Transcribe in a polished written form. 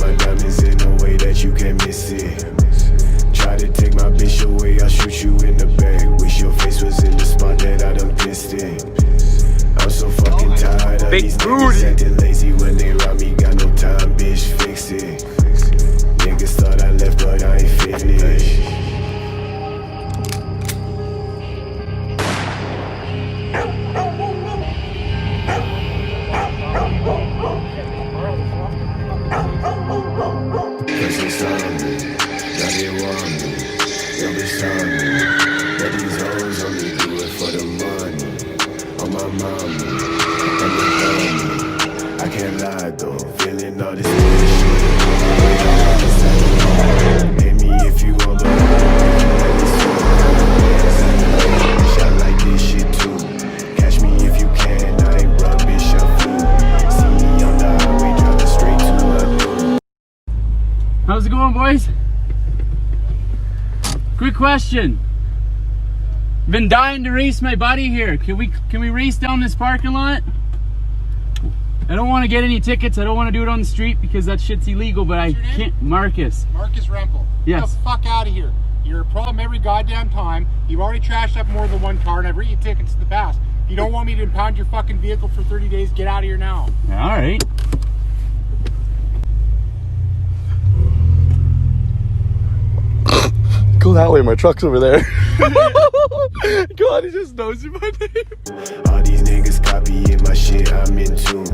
my diamonds in a way that you can't miss it. Try to take my bitch away, I'll shoot you in the back. Wish your face was in the spot that I done pissed in. I'm so fucking tired of these niggas acting lazy when they rob me. Got no time, bitch, fix it. Niggas thought I left, but I ain't finished. Cause it's on me, now they want me. Yo, bitch on me, but these hoes only do it for the money. On my mama, and they love me. I can't lie though, feeling all this bullshit. Hit me if you want, but I like this shit too. Catch me if you can, I ain't run, bitch, I flew. See me on the highway, driving straight to my door. How's it going, boys? Quick question. Been dying to race my buddy here. Can we race down this parking lot? I don't want to get any tickets. I don't want to do it on the street because that shit's illegal, but I can't. Marcus. Marcus Rempel. Yes. Get the fuck out of here. You're a problem every goddamn time. You've already trashed up more than one car, and I've written you tickets in the past. If you don't want me to impound your fucking vehicle for 30 days, get out of here now. All right. Go that way, my truck's over there. God, he just knows you by name. All these niggas copying my shit, I'm in tune.